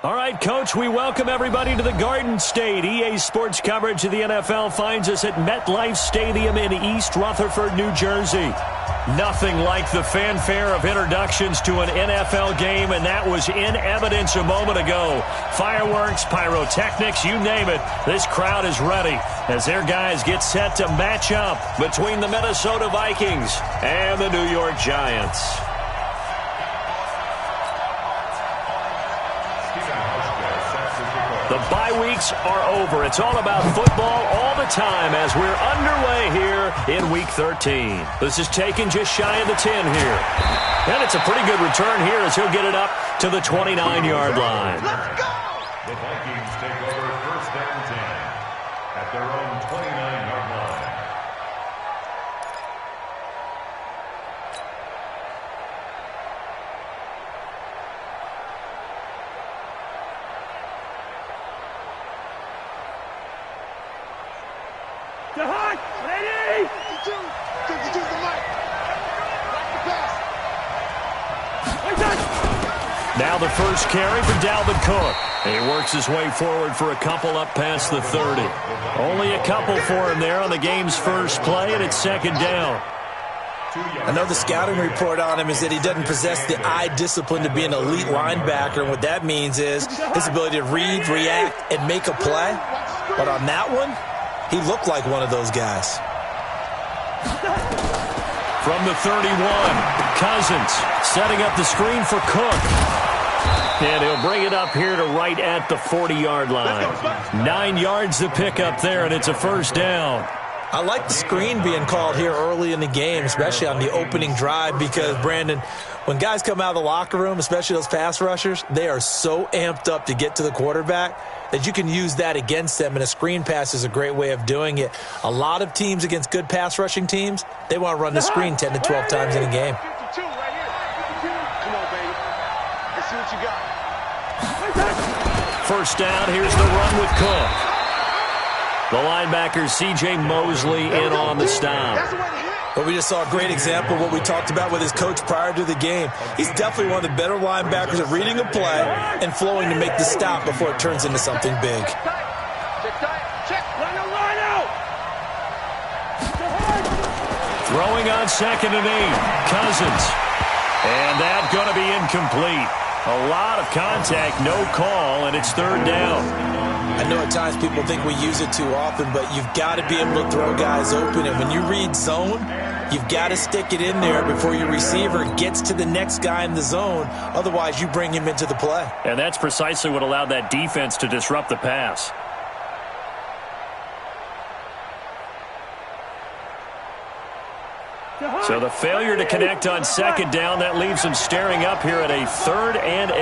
All right, Coach, we welcome everybody to the Garden State. EA Sports coverage of the NFL finds us at MetLife Stadium in East Rutherford, New Jersey. Nothing like the fanfare of introductions to an NFL game, and that was in evidence a moment ago. Fireworks, pyrotechnics, you name it. This crowd is ready as their guys get set to match up between the Minnesota Vikings and the New York Giants. The bye weeks are over. It's all about football all the time as we're underway here in Week 13. This is taken just shy of the 10 here. And it's a pretty good return here as he'll get it up to the 29-yard line. Let's go! The Vikings take over first down 10 at their own 29-yard line. Ready! Now the first carry for Dalvin Cook. He works his way forward for a couple up past the 30. Only a couple for him there on the game's first play, and it's second down. I know the scouting report on him is that he doesn't possess the eye discipline to be an elite linebacker, and what that means is his ability to read, react, and make a play. But on that one, he looked like one of those guys. From the 31, Cousins setting up the screen for Cook. And he'll bring it up here to right at the 40-yard line. 9 yards to pick up there, and it's a first down. I like the screen being called here early in the game, especially on the opening drive, because, Brandon, when guys come out of the locker room, especially those pass rushers, they are so amped up to get to the quarterback that you can use that against them, and a screen pass is a great way of doing it. A lot of teams against good pass rushing teams, they want to run the screen 10 to 12 times in a game. Come on, baby. Let's see what you got. First down, here's the run with Cook. The linebacker, C.J. Mosley, in on the stop. But we just saw a great example of what we talked about with his coach prior to the game. He's definitely one of the better linebackers at reading a play and flowing to make the stop before it turns into something big. Throwing on 2nd and 8, Cousins. And that's going to be incomplete. A lot of contact, no call, and it's third down. I know at times people think we use it too often, but you've got to be able to throw guys open. And when you read zone, you've got to stick it in there before your receiver gets to the next guy in the zone. Otherwise, you bring him into the play. And that's precisely what allowed that defense to disrupt the pass. So the failure to connect on 2nd down, that leaves him staring up here at a 3rd and 8.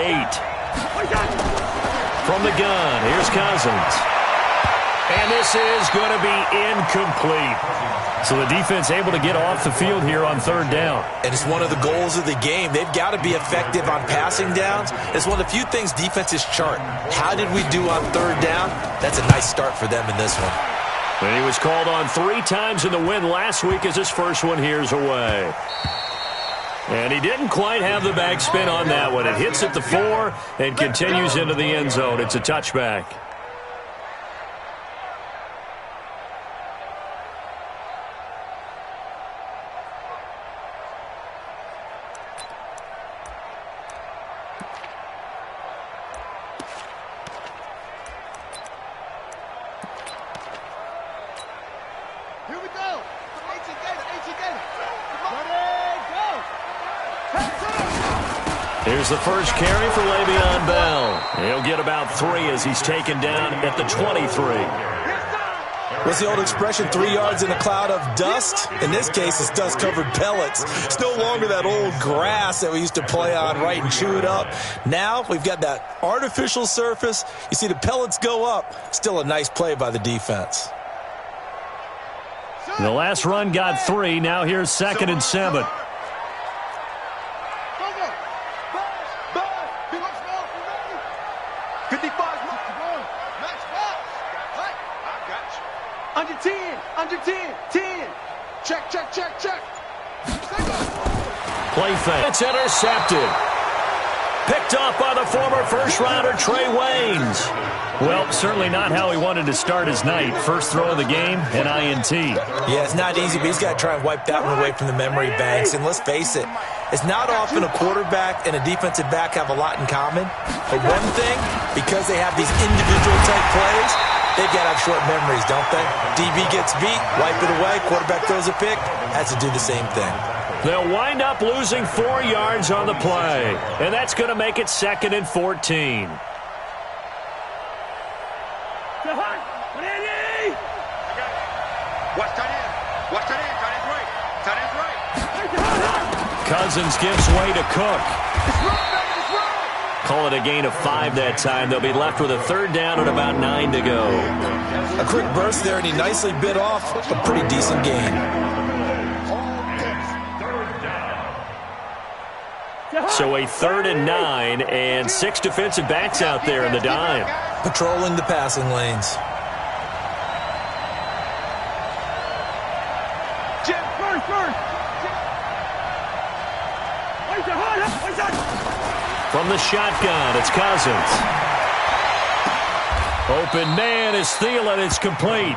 From the gun, here's Cousins. And this is going to be incomplete. So the defense able to get off the field here on 3rd down. And it's one of the goals of the game. They've got to be effective on passing downs. It's one of the few things defenses chart. How did we do on 3rd down? That's a nice start for them in this one. And he was called on 3 times in the win last week as his first one here's away. And he didn't quite have the backspin on that one. It hits at the 4 and continues into the end zone. It's a touchback. Here we go. Here's the first carry for Le'Veon Bell. He'll get about 3 as he's taken down at the 23. What's the old expression, 3 yards in a cloud of dust? In this case, it's dust-covered pellets. It's no longer that old grass that we used to play on, right, and chew it up. Now we've got that artificial surface. You see the pellets go up. Still a nice play by the defense. The last run got 3. Now here's 2nd and 7. Under 10. Check. Play fake. It's intercepted. Picked off by the former first-rounder Trey Waynes. Well, certainly not how he wanted to start his night. First throw of the game, an INT. Yeah, it's not easy, but he's got to try and wipe that one away from the memory banks. And let's face it, it's not often a quarterback and a defensive back have a lot in common. But one thing, because they have these individual-type plays, they've got to have short memories, don't they? DB gets beat, wipe it away, quarterback throws a pick, has to do the same thing. They'll wind up losing 4 yards on the play, and that's going to make it 2nd and 14. Cousins gives way to Cook. Call it a gain of 5 that time. They'll be left with a 3rd down and about 9 to go. A quick burst there, and he nicely bit off a pretty decent gain. So a 3rd and 9 and 6 defensive backs out there in the dime. Patrolling the passing lanes. From the shotgun, it's Cousins. Open man is Thielen. It's complete.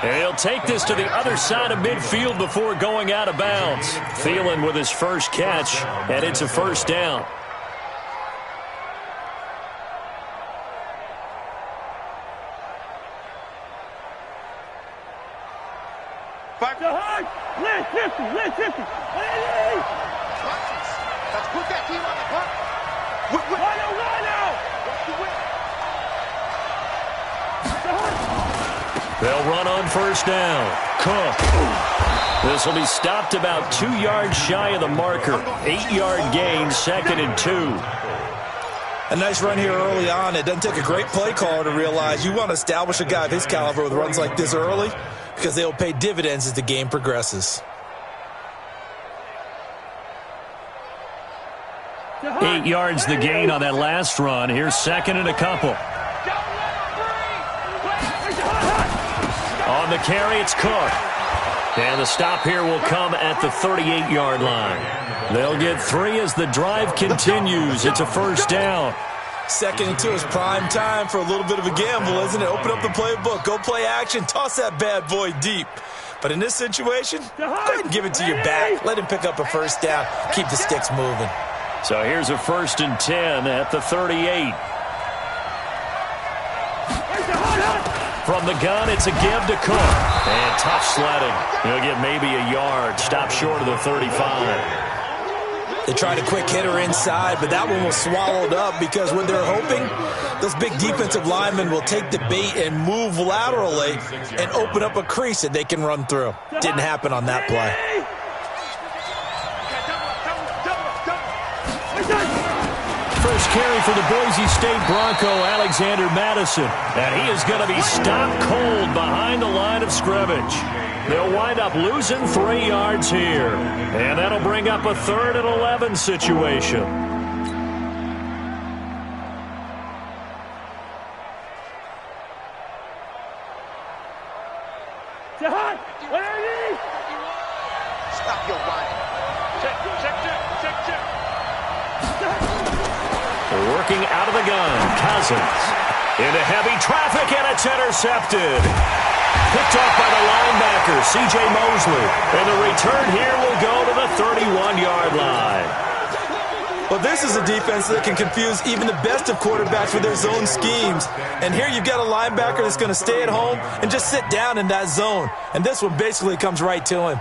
And he'll take this to the other side of midfield before going out of bounds. Thielen with his first catch, and it's a 1st down. Let's put that team on the clock. They'll run on 1st down. Cook. This will be stopped about 2 yards shy of the marker. 8-yard gain, 2nd and 2. A nice run here early on. It doesn't take a great play caller to realize you want to establish a guy of his caliber with runs like this early because they'll pay dividends as the game progresses. 8 yards the gain on that last run. Here's 2nd and a couple. On the carry, it's Cook. And the stop here will come at the 38-yard line. They'll get 3 as the drive continues. It's a 1st down. 2nd and 2 is prime time for a little bit of a gamble, isn't it? Open up the playbook, go play action, toss that bad boy deep. But in this situation, go ahead and give it to your back. Let him pick up a 1st down. Keep the sticks moving. So here's a 1st and 10 at the 38. From the gun, it's a give to Cook. And tough sledding. He'll get maybe a yard. Stop short of the 35. They tried a quick hitter inside, but that one was swallowed up because when they're hoping, those big defensive linemen will take the bait and move laterally and open up a crease that they can run through. Didn't happen on that play. First carry for the Boise State Bronco, Alexander Madison. And he is going to be stopped cold behind the line of scrimmage. They'll wind up losing 3 yards here. And that'll bring up a 3rd and 11 situation. Stop your run. Check. Working out of the gun, Cousins. Into heavy traffic, and it's intercepted. Picked off by the linebacker, C.J. Mosley. And the return here will go to the 31-yard line. Well, this is a defense that can confuse even the best of quarterbacks with their zone schemes. And here you've got a linebacker that's going to stay at home and just sit down in that zone. And this one basically comes right to him.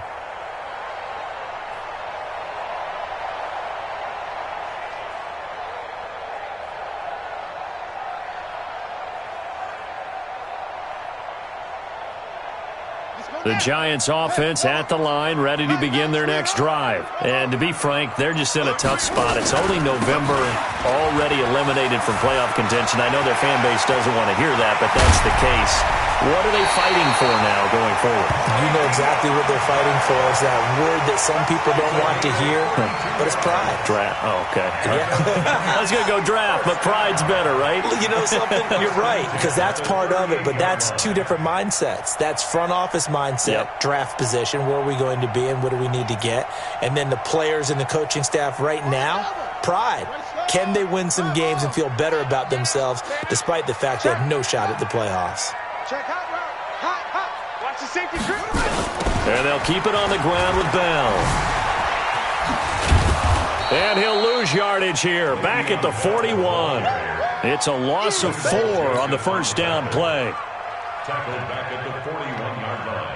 The Giants offense at the line, ready to begin their next drive. And to be frank, they're just in a tough spot. It's only November, already eliminated from playoff contention. I know their fan base doesn't want to hear that, but that's the case. What are they fighting for now going forward? You know exactly what they're fighting for. Is that word that some people don't want to hear, but it's pride. Draft. Oh, okay. Yeah. I was going to go draft, but pride's better, right? You know something? You're right, because that's part of it, but that's two different mindsets. That's front office mindset, draft position, where are we going to be and what do we need to get? And then the players and the coaching staff right now, pride. Can they win some games and feel better about themselves despite the fact they have no shot at the playoffs? Check hot route. Hot. Watch the safety grip. And they'll keep it on the ground with Bell. And he'll lose yardage here, back at the 41. It's a loss of 4 on the first down play. Tackled back at the 41-yard line.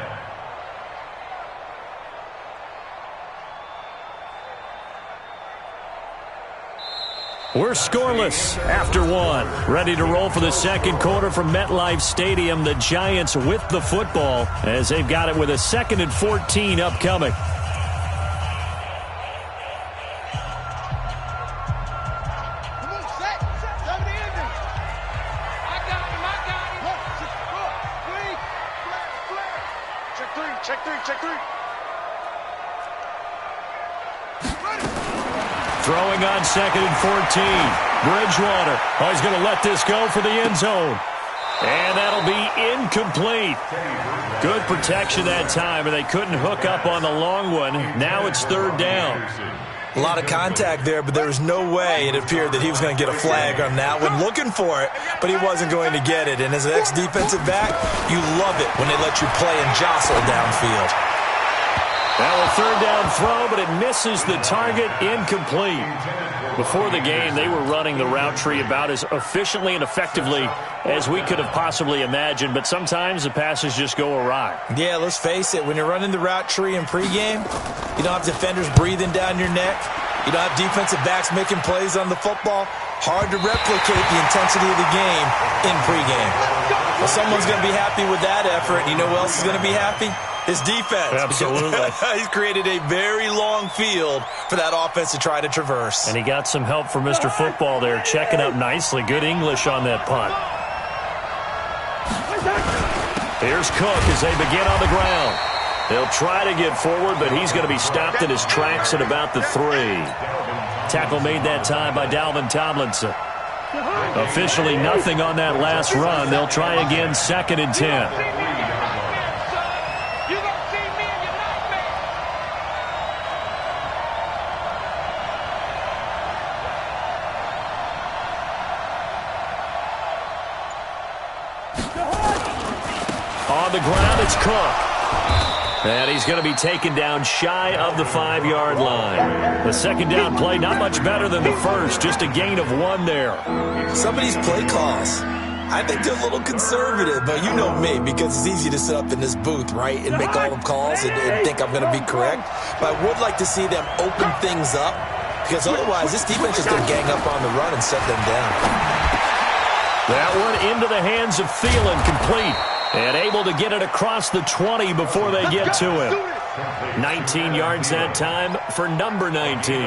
We're scoreless after 1. Ready to roll for the second quarter from MetLife Stadium. The Giants with the football as they've got it with a 2nd and 14 upcoming. Check three. Throwing on 2nd and 14. Bridgewater. Oh, he's going to let this go for the end zone. And that'll be incomplete. Good protection that time, and they couldn't hook up on the long one. Now it's 3rd down. A lot of contact there, but there was no way it appeared that he was going to get a flag on that one. Looking for it, but he wasn't going to get it. And as an ex-defensive back, you love it when they let you play and jostle downfield. Now a 3rd down throw, but it misses the target, incomplete. Before the game, they were running the route tree about as efficiently and effectively as we could have possibly imagined, but sometimes the passes just go awry. Yeah, let's face it, when you're running the route tree in pregame, you don't have defenders breathing down your neck. You don't have defensive backs making plays on the football. Hard to replicate the intensity of the game in pregame. Well, someone's going to be happy with that effort. You know who else is going to be happy? His defense. Absolutely. He's created a very long field for that offense to try to traverse. And he got some help from Mr. Football there, checking up nicely. Good English on that punt. Here's Cook as they begin on the ground. They'll try to get forward, but he's going to be stopped in his tracks at about the 3. Tackle made that time by Dalvin Tomlinson. Officially nothing on that last run. They'll try again, 2nd and 10. On the ground, it's Cook. And he's going to be taken down shy of the 5-yard line. The 2nd down play, not much better than the first, just a gain of 1 there. Some of these play calls, I think they're a little conservative, but you know me, because it's easy to sit up in this booth, right, and make all the calls and think I'm going to be correct. But I would like to see them open things up, because otherwise this defense is going to gang up on the run and shut them down. That one into the hands of Thielen, complete. And able to get it across the 20 before they get to him. 19 yards that time for number 19.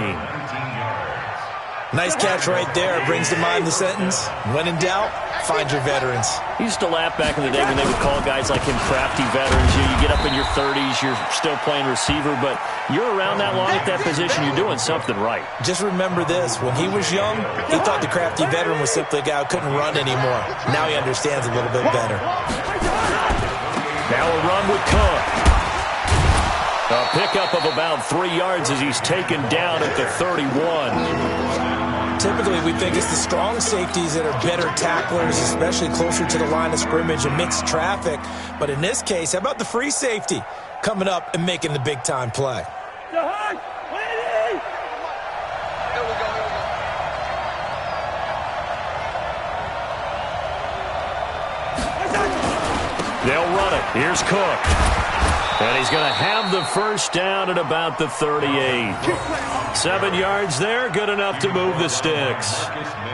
Nice catch right there. Brings to mind the sentence, when in doubt, find your veterans. He used to laugh back in the day when they would call guys like him crafty veterans. You get up in your 30s, you're still playing receiver, but you're around that long at that position, you're doing something right. Just remember this. When he was young, he thought the crafty veteran was simply a guy who couldn't run anymore. Now he understands a little bit better. Now a run with Cook. A pickup of about 3 yards as he's taken down at the 31. Typically, we think it's the strong safeties that are better tacklers, especially closer to the line of scrimmage and mixed traffic. But in this case, how about the free safety coming up and making the big-time play? They'll run it. Here's Cook. And he's going to have the first down at about the 38. 7 yards there, good enough to move the sticks.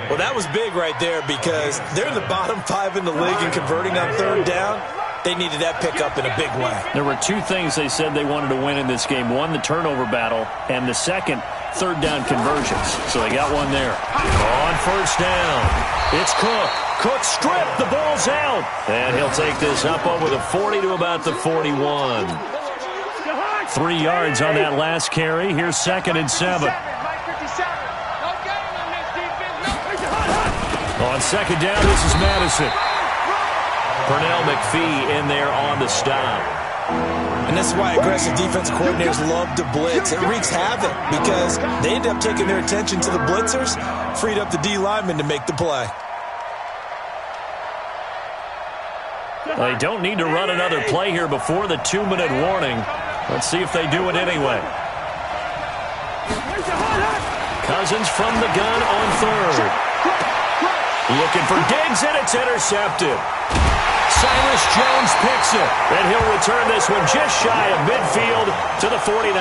Well, that was big right there because they're in the bottom 5 in the league and converting on 3rd down. They needed that pickup in a big way. There were 2 things they said they wanted to win in this game. One, the turnover battle, and the second, 3rd down conversions. So they got one there. On first down, it's Cook. Cook stripped, the ball's out. And he'll take this up over the 40 to about the 41. 3 yards on that last carry. Here's 2nd and 7. On 2nd down, this is Madison. Pernell McPhee in there on the stop. And this is why aggressive defensive coordinators love to blitz. It wreaks havoc because they end up taking their attention to the blitzers, freed up the D lineman to make the play. They don't need to run another play here before the 2-minute warning. Let's see if they do it anyway. Cousins from the gun on third. Looking for Diggs, and it's intercepted. Cyrus Jones picks it, and he'll return this one just shy of midfield to the 49.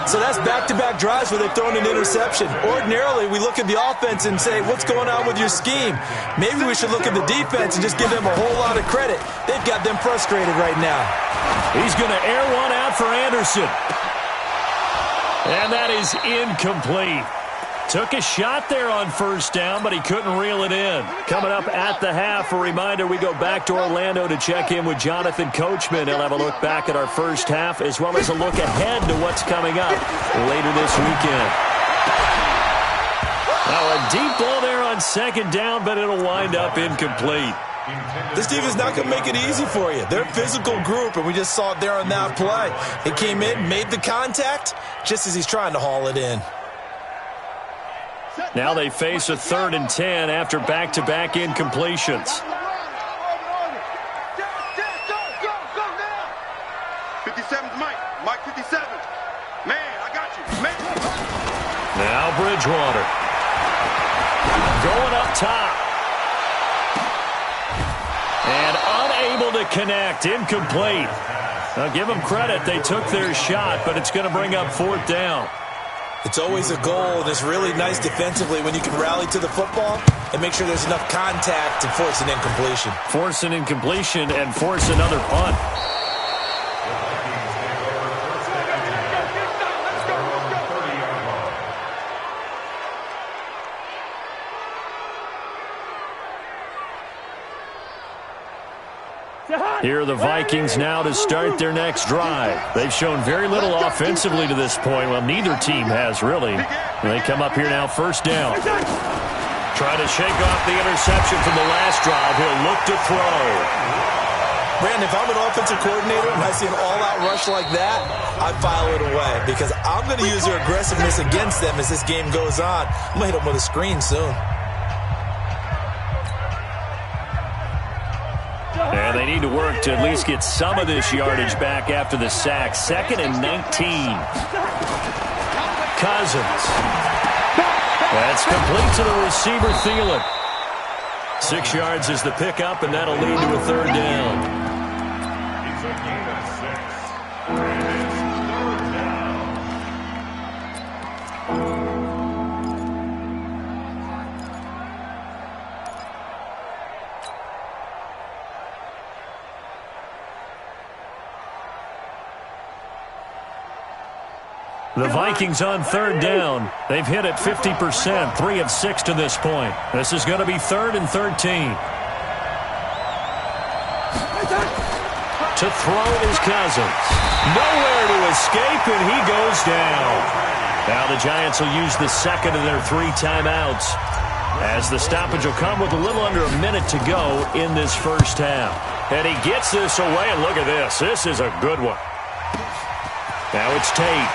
So that's back-to-back drives where they've thrown an interception. Ordinarily, we look at the offense and say, what's going on with your scheme? Maybe we should look at the defense and just give them a whole lot of credit. They've got them frustrated right now. He's going to air one out for Anderson. And that is incomplete. Took a shot there on first down, but he couldn't reel it in. Coming up at the half, a reminder, we go back to Orlando to check in with Jonathan Coachman. He'll have a look back at our first half as well as a look ahead to what's coming up later this weekend. Now a deep ball there on second down, but it'll wind up incomplete. This team is not going to make it easy for you. They're a physical group, and we just saw it there on that play. He came in, made the contact, just as he's trying to haul it in. Now they face a 3rd and 10 after back-to-back incompletions. 57's Mike. Mike 57. Man, I got you. Man. Now Bridgewater. Going up top. And unable to connect. Incomplete. Now give them credit. They took their shot, but it's going to bring up 4th down. It's always a goal, and it's really nice defensively when you can rally to the football and make sure there's enough contact to force an incompletion. Force an incompletion and force another punt. Here are the Vikings now to start their next drive. They've shown very little offensively to this point. Well, neither team has really. They come up here now, first down. Try to shake off the interception from the last drive. He'll look to throw. Brandon, if I'm an offensive coordinator and I see an all-out rush like that, I file it away because I'm going to use their aggressiveness against them as this game goes on. I'm going to hit them with a screen soon. And they need to work to at least get some of this yardage back after the sack. 2nd and 19. Cousins. That's complete to the receiver, Thielen. 6 yards is the pickup, and that'll lead to a 3rd down. It's a gain of 6. And it's 3rd down. The Vikings on 3rd down. They've hit it 50%, 3 of 6 to this point. This is going to be 3rd and 13. To throw is Cousins. Nowhere to escape, and he goes down. Now the Giants will use the 2nd of their 3 timeouts, as the stoppage will come with a little under a minute to go in this first half. And he gets this away, and look at this. This is a good one. Now it's Tate.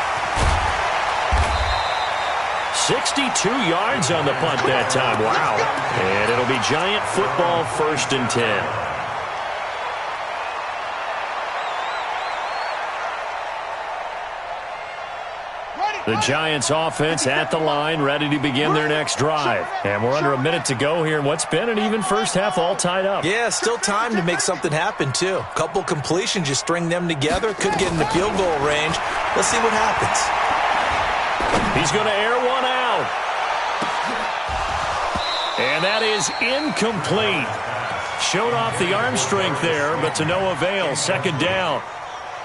62 yards on the punt that time. Wow. And it'll be Giant football, 1st and 10. The Giants offense at the line, ready to begin their next drive. And we're under a minute to go here in what's been an even first half, all tied up. Yeah, still time to make something happen, too. A couple completions, you string them together, could get into field goal range. Let's see what happens. He's going to air one out. And that is incomplete. Showed off the arm strength there, but to no avail. 2nd down.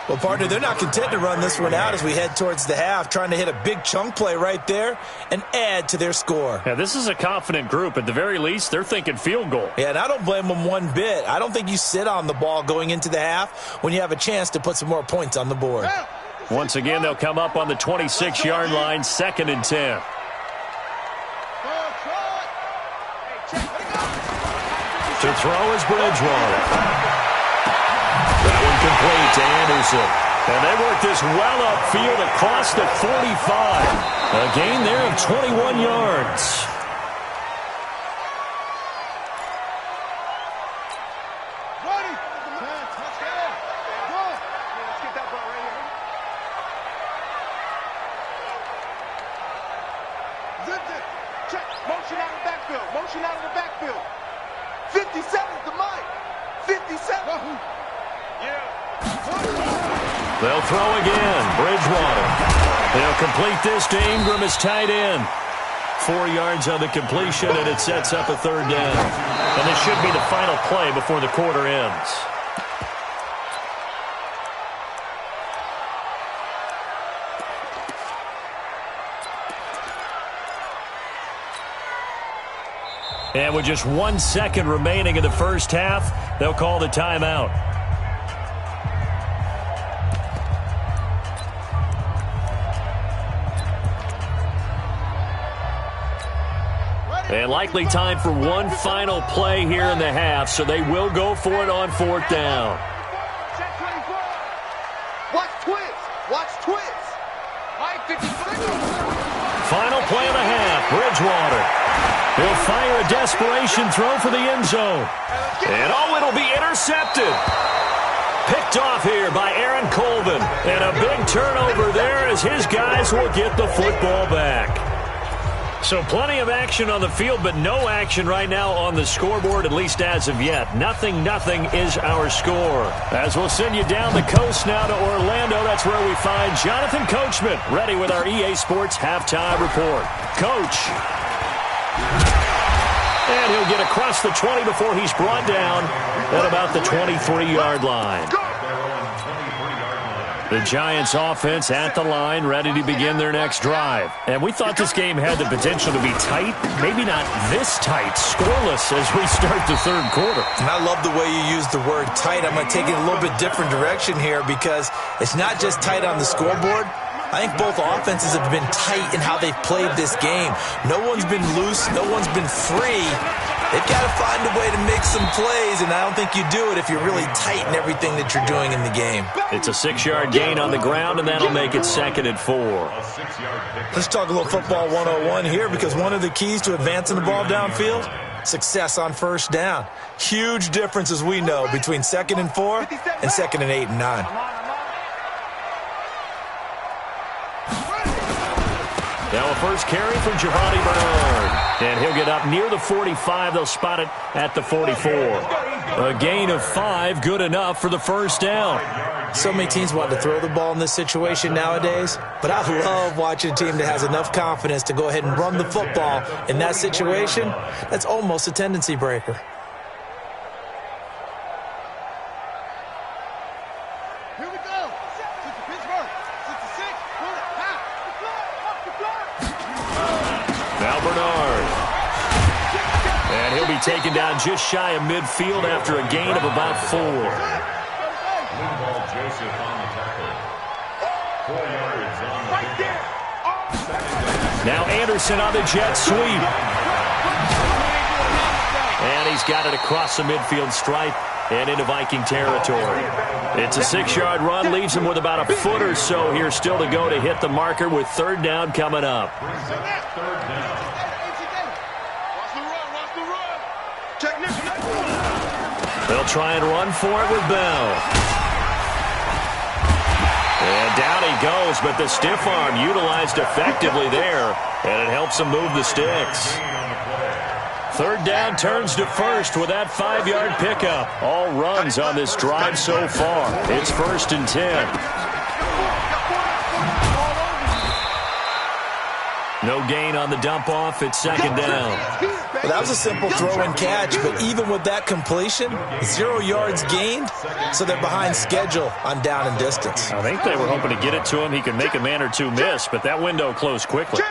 Well, partner, they're not content to run this one out as we head towards the half, trying to hit a big chunk play right there and add to their score. Yeah, this is a confident group. At the very least, they're thinking field goal. Yeah, and I don't blame them one bit. I don't think you sit on the ball going into the half when you have a chance to put some more points on the board. Once again, they'll come up on the 26-yard line, 2nd and 10. To throw is Bridgewater. That Incomplete to Anderson. And they work this well upfield across the 45. A gain there of 21 yards. Motion out of the backfield. Motion out of the backfield. 57's the mic. 57. Yeah. They'll throw again. Bridgewater. They'll complete this to Ingram as tight end. 4 yards on the completion, and it sets up a third down. And this should be the final play before the quarter ends. And with just 1 second remaining in the first half, they'll call the timeout. And likely time for one final play here in the half, so they will go for it on fourth down. Watch twist. Watch twist. Final play of the half, Bridgewater. He'll fire a desperation throw for the end zone. And it'll be intercepted. Picked off here by Aaron Colvin. And a big turnover there as his guys will get the football back. So plenty of action on the field, but no action right now on the scoreboard, at least as of yet. 0-0 is our score. As we'll send you down the coast now to Orlando, that's where we find Jonathan Coachman, ready with our EA Sports halftime report. Coach. And he'll get across the 20 before he's brought down at about the 23-yard line. The Giants offense at the line, ready to begin their next drive. And we thought this game had the potential to be tight, maybe not this tight, scoreless as we start the third quarter. And I love the way you use the word tight. I'm going to take it a little bit different direction here because it's not just tight on the scoreboard. I think both offenses have been tight in how they've played this game. No one's been loose. No one's been free. They've got to find a way to make some plays, and I don't think you do it if you're really tight in everything that you're doing in the game. It's a 6-yard gain on the ground, and that'll make it 2nd and 4. Let's talk a little football 101 here because one of the keys to advancing the ball downfield, success on first down. Huge difference, as we know, between 2nd and 4 and 2nd and 8 and 9. Now a first carry from Giovanni Bernard. And he'll get up near the 45. They'll spot it at the 44. A gain of 5, good enough for the first down. So many teams want to throw the ball in this situation nowadays, but I love watching a team that has enough confidence to go ahead and run the football in that situation. That's almost a tendency breaker. Taken down just shy of midfield after a gain of about 4. Now Anderson on the jet sweep. And he's got it across the midfield stripe and into Viking territory. It's a 6-yard run, leaves him with about a foot or so here still to go to hit the marker with third down coming up. They'll try and run for it with Bell. And down he goes, but the stiff arm utilized effectively there, and it helps him move the sticks. Third down turns to first with that 5-yard pickup. All runs on this drive so far. It's 1st and 10. No gain on the dump off. It's 2nd down. Well, that was a simple throw and catch, but even with that completion, 0 yards gained, so they're behind schedule on down and distance. I think they were hoping to get it to him. He could make a man or two miss, but that window closed quickly.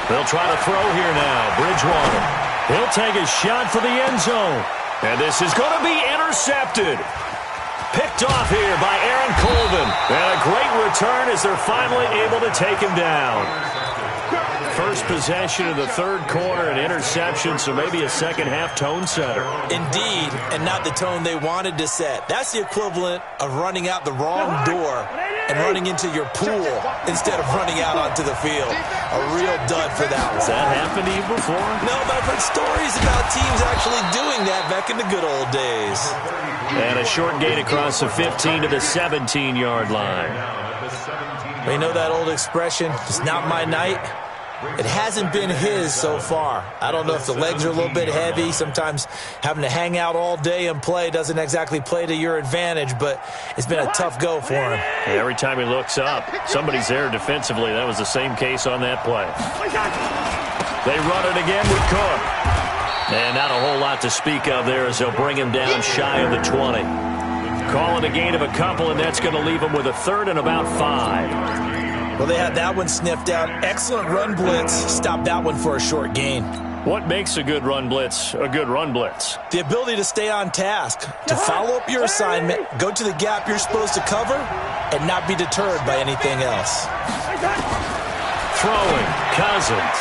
They'll try to throw here now. Bridgewater. He'll take a shot for the end zone. And this is going to be intercepted. Picked off here by Aaron Colvin. And a great return as they're finally able to take him down. first possession of the third quarter, an interception, so maybe a second-half tone setter. Indeed, and not the tone they wanted to set. That's the equivalent of running out the wrong door and running into your pool instead of running out onto the field. A real dud for that one. Has that happened to you before? No, but I've heard stories about teams actually doing that back in the good old days. And a short gain across the 15 to the 17-yard line. Well, you know that old expression, it's not my night? It hasn't been his so far. I don't know if the legs are a little bit heavy. Sometimes having to hang out all day and play doesn't exactly play to your advantage, but it's been a tough go for him. Every time he looks up, somebody's there defensively. That was the same case on that play. They run it again with Cook. And not a whole lot to speak of there as they'll bring him down shy of the 20. Call it a gain of a couple, and that's going to leave him with a third and about 5. Well, they had that one sniffed out. Excellent run blitz. Stopped that one for a short gain. What makes a good run blitz a good run blitz? The ability to stay on task, to follow up your assignment, go to the gap you're supposed to cover, and not be deterred by anything else. Throwing, Cousins.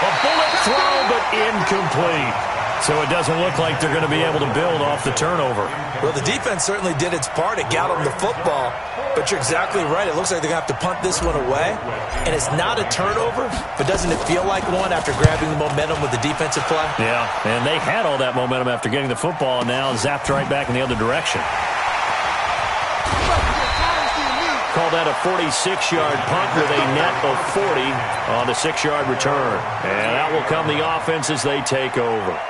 A bullet throw, but incomplete. So it doesn't look like they're going to be able to build off the turnover. Well, the defense certainly did its part. It got them the football. But you're exactly right. It looks like they're going to have to punt this one away. And it's not a turnover, but doesn't it feel like one after grabbing the momentum with the defensive play? Yeah, and they had all that momentum after getting the football, and now zapped right back in the other direction. Call that a 46-yard punt with a net of 40 on the 6-yard return. And out will come the offense as they take over.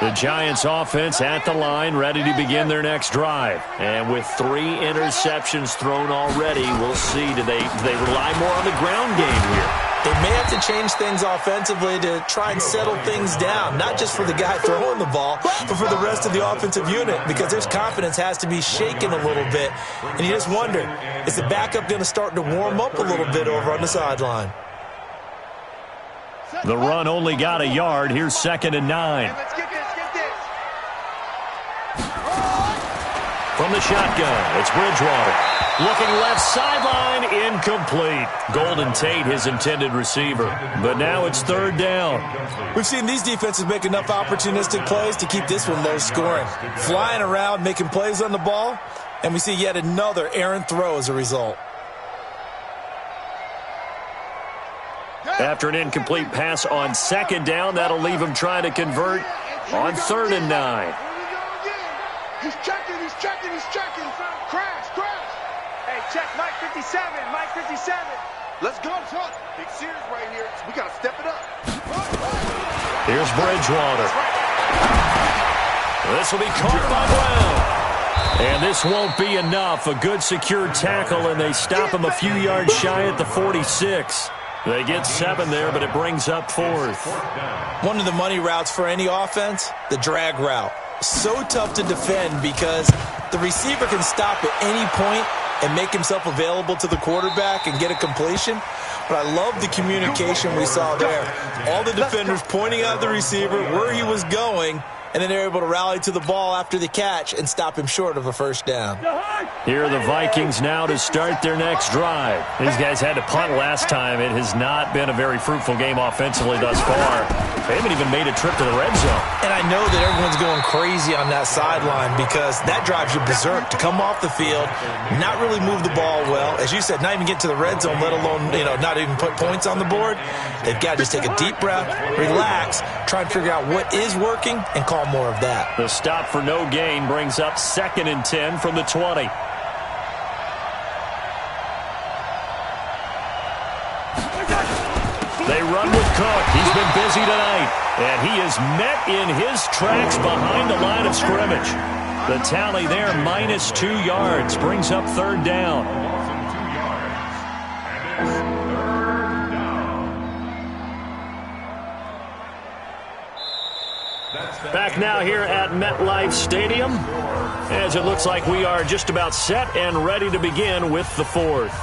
The Giants offense at the line, ready to begin their next drive. And with 3 interceptions thrown already, we'll see. Do they rely more on the ground game here? They may have to change things offensively to try and settle things down, not just for the guy throwing the ball, but for the rest of the offensive unit, because their confidence has to be shaken a little bit. And you just wonder, is the backup going to start to warm up a little bit over on the sideline? The run only got a yard. Here's 2nd and 9. Let's get this. From the shotgun, it's Bridgewater. Looking left sideline, incomplete. Golden Tate, his intended receiver. But now it's 3rd down. We've seen these defenses make enough opportunistic plays to keep this one low scoring. Flying around, making plays on the ball, and we see yet another errant throw as a result. After an incomplete pass on 2nd down, that'll leave him trying to convert on 3rd and 9. He's checking. Crash. Hey, check Mike 57. Let's go, Chuck. Big series right here. We got to step it up. Here's Bridgewater. This will be caught by Brown. And this won't be enough. A good secure tackle, and they stop him a few yards shy at the 46. They get 7 there, but it brings up 4th. One of the money routes for any offense, the drag route. So tough to defend because the receiver can stop at any point and make himself available to the quarterback and get a completion. But I love the communication we saw there. All the defenders pointing out the receiver, where he was going, and then they're able to rally to the ball after the catch and stop him short of a 1st down. Here are the Vikings now to start their next drive. These guys had to punt last time. It has not been a very fruitful game offensively thus far. They haven't even made a trip to the red zone. And I know that everyone's going crazy on that sideline because that drives you berserk to come off the field, not really move the ball well. As you said, not even get to the red zone, let alone, not even put points on the board. They've got to just take a deep breath, relax, try and figure out what is working, and call more of that. The stop for no gain brings up 2nd and 10 from the 20. They run with Cook. He's been busy tonight. And he is met in his tracks behind the line of scrimmage. The tally there, -2 yards, brings up 3rd down. Back now here at MetLife Stadium, as it looks like we are just about set and ready to begin with the 4th.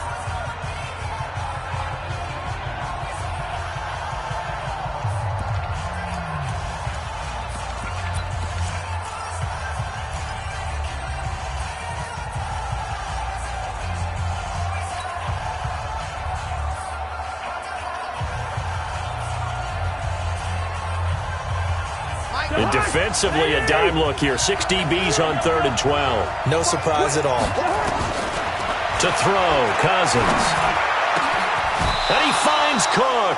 And defensively, a dime look here. 6 DBs on 3rd and 12. No surprise at all. To throw, Cousins. And he finds Cook.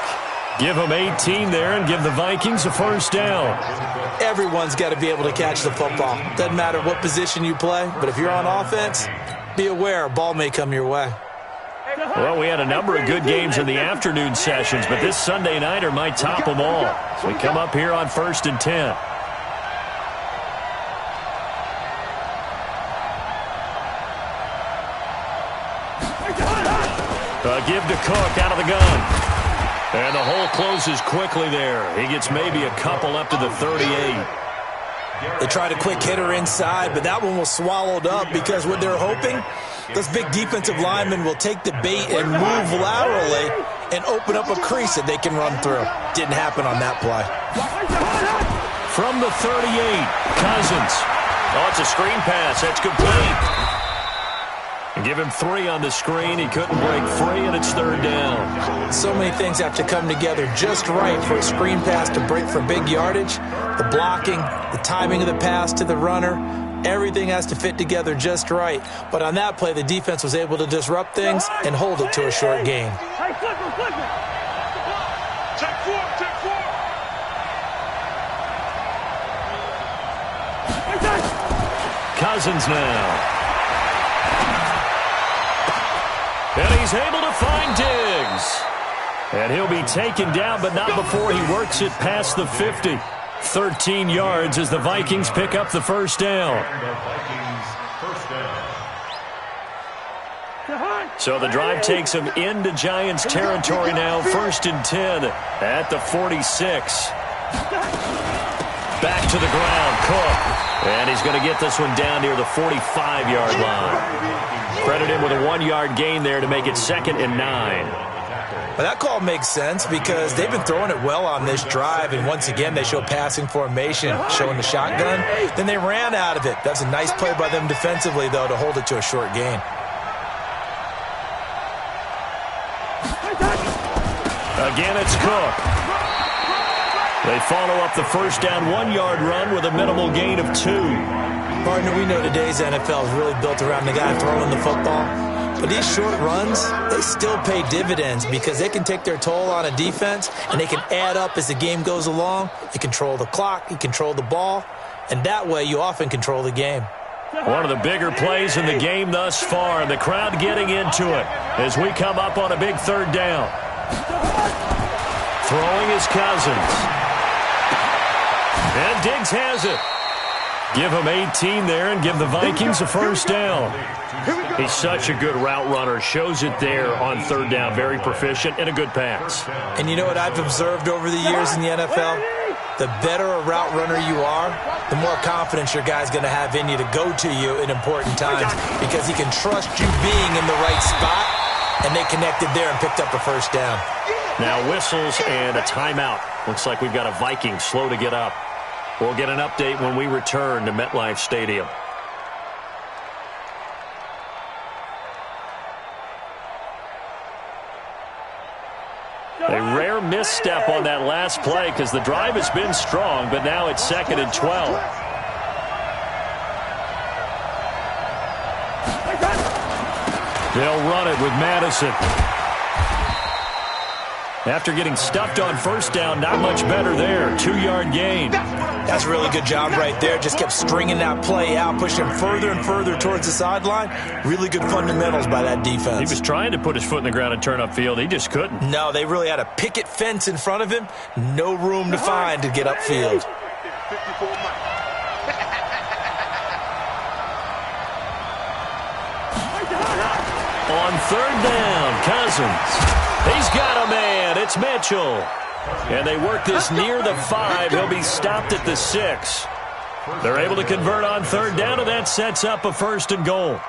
Give him 18 there and give the Vikings a first down. Everyone's got to be able to catch the football. Doesn't matter what position you play, but if you're on offense, be aware a ball may come your way. Well, we had a number of good games in the afternoon sessions, but this Sunday nighter might top them all. So we come up here on 1st and 10. Give to Cook out of the gun. And the hole closes quickly there. He gets maybe a couple up to the 38. They tried a quick hitter inside, but that one was swallowed up because what they're hoping, those big defensive linemen will take the bait and move laterally and open up a crease that they can run through. Didn't happen on that play. From the 38, Cousins. Oh, it's a screen pass. That's complete. And give him 3 on the screen. He couldn't break free, and it's 3rd down. So many things have to come together just right for a screen pass to break for big yardage. The blocking, the timing of the pass to the runner, everything has to fit together just right. But on that play, the defense was able to disrupt things and hold it to a short gain. Cousins now. And he's able to find Diggs. And he'll be taken down, but not before he works it past the 50. 13 yards as the Vikings pick up the first down. So the drive takes him into Giants territory now. 1st and 10 at the 46. Back to the ground, Cook. And he's going to get this one down near the 45-yard line. Credit him with a 1-yard gain there to make it 2nd and 9. Well, that call makes sense because they've been throwing it well on this drive, and once again they show passing formation, showing the shotgun. Then they ran out of it. That's a nice play by them defensively, though, to hold it to a short gain. Again, it's Cook. They follow up the first down 1-yard run with a minimal gain of 2. Partner, we know today's NFL is really built around the guy throwing the football. But these short runs, they still pay dividends because they can take their toll on a defense and they can add up as the game goes along. You control the clock, you control the ball, and that way you often control the game. One of the bigger plays in the game thus far, and the crowd getting into it as we come up on a big 3rd down. Throwing is Cousins. And Diggs has it. Give him 18 there and give the Vikings a first down. He's such a good route runner. Shows it there on 3rd down. Very proficient and a good pass. And you know what I've observed over the years in the NFL? The better a route runner you are, the more confidence your guy's going to have in you to go to you in important times because he can trust you being in the right spot, and they connected there and picked up a first down. Now whistles and a timeout. Looks like we've got a Viking slow to get up. We'll get an update when we return to MetLife Stadium. A rare misstep on that last play because the drive has been strong, but now it's 2nd and 12. They'll run it with Madison. After getting stuffed on first down, not much better there. 2-yard gain. That's a really good job right there. Just kept stringing that play out, pushing him further and further towards the sideline. Really good fundamentals by that defense. He was trying to put his foot in the ground and turn upfield. He just couldn't. No, they really had a picket fence in front of him. No room to find to get upfield. On 3rd down, Cousins. He's got a man. It's Mitchell. And they work this near the 5. He'll be stopped at the 6. They're able to convert on 3rd down, and that sets up a 1st and goal.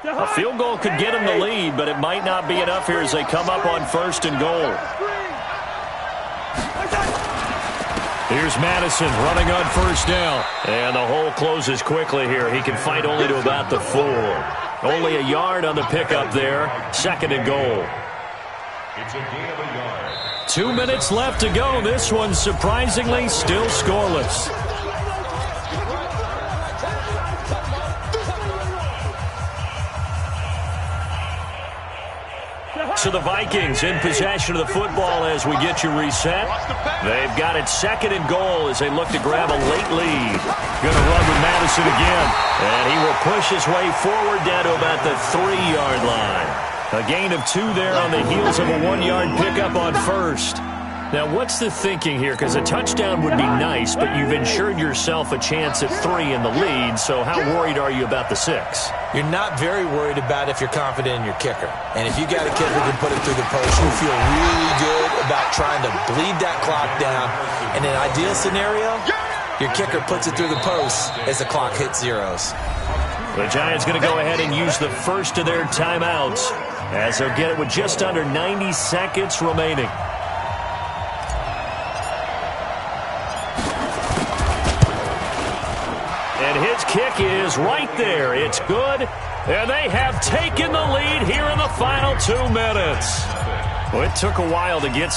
A field goal could get them the lead, but it might not be enough here as they come up on 1st and goal. Here's Madison running on first down. And the hole closes quickly here. He can fight only to about the 4. Only a yard on the pickup there. 2nd and goal. It's a gain of a yard. 2 minutes left to go. This one surprisingly still scoreless. So the Vikings in possession of the football as we get you reset. They've got it 2nd and goal as they look to grab a late lead. Going to run with Madison again. And he will push his way forward down to about the 3-yard line. A gain of 2 there on the heels of a 1-yard pickup on first. Now, what's the thinking here? Because a touchdown would be nice, but you've ensured yourself a chance at 3 in the lead, so how worried are you about the 6? You're not very worried about if you're confident in your kicker. And if you got a kicker who can put it through the post, you feel really good about trying to bleed that clock down. In an ideal scenario, your kicker puts it through the post as the clock hits zeros. The Giants going to go ahead and use the first of their timeouts as they'll get it with just under 90 seconds remaining. And his kick is right there. It's good. And they have taken the lead here in the final 2 minutes. Well, it took a while to get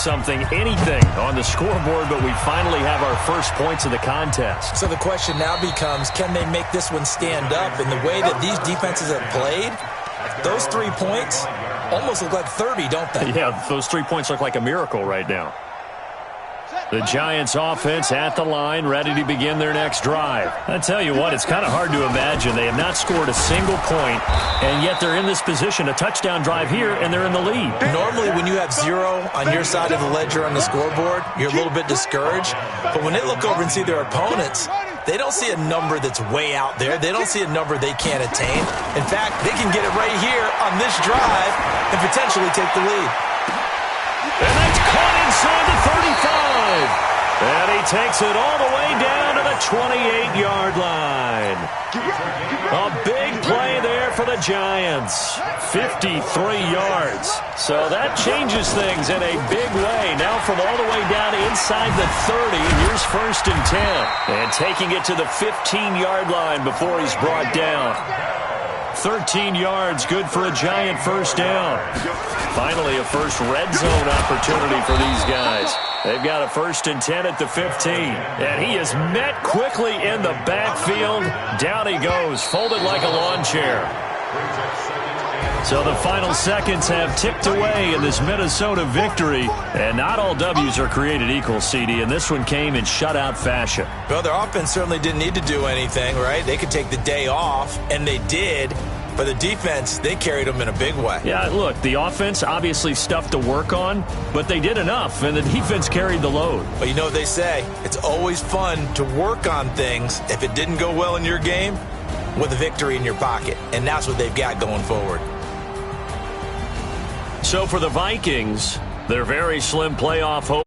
anything on the scoreboard, but we finally have our first points of the contest. So the question now becomes, can they make this one stand up? In the way that these defenses have played, those 3 points almost look like 30, don't they? Yeah, those 3 points look like a miracle right now. The Giants offense at the line, ready to begin their next drive. I tell you what, it's kind of hard to imagine. They have not scored a single point, and yet they're in this position, a touchdown drive here, and they're in the lead. Normally, when you have 0 on your side of the ledger on the scoreboard, you're a little bit discouraged. But when they look over and see their opponents, they don't see a number that's way out there. They don't see a number they can't attain. In fact, they can get it right here on this drive and potentially take the lead. And that's caught inside the 35. And he takes it all the way down to the 28-yard line. A big play there for the Giants. 53 yards. So that changes things in a big way. Now from all the way down inside the 30, here's 1st and 10. And taking it to the 15-yard line before he's brought down. 13 yards, good for a Giant first down. Finally, a first red zone opportunity for these guys. They've got a 1st and 10 at the 15. And he is met quickly in the backfield. Down he goes, folded like a lawn chair. So the final seconds have ticked away in this Minnesota victory. And not all W's are created equal, CD, and this one came in shutout fashion. Well, their offense certainly didn't need to do anything, right? They could take the day off, and they did. But the defense, they carried them in a big way. Yeah, look, the offense obviously stuff to work on, but they did enough, and the defense carried the load. But you know what they say, it's always fun to work on things if it didn't go well in your game with a victory in your pocket, and that's what they've got going forward. So for the Vikings, their very slim playoff hope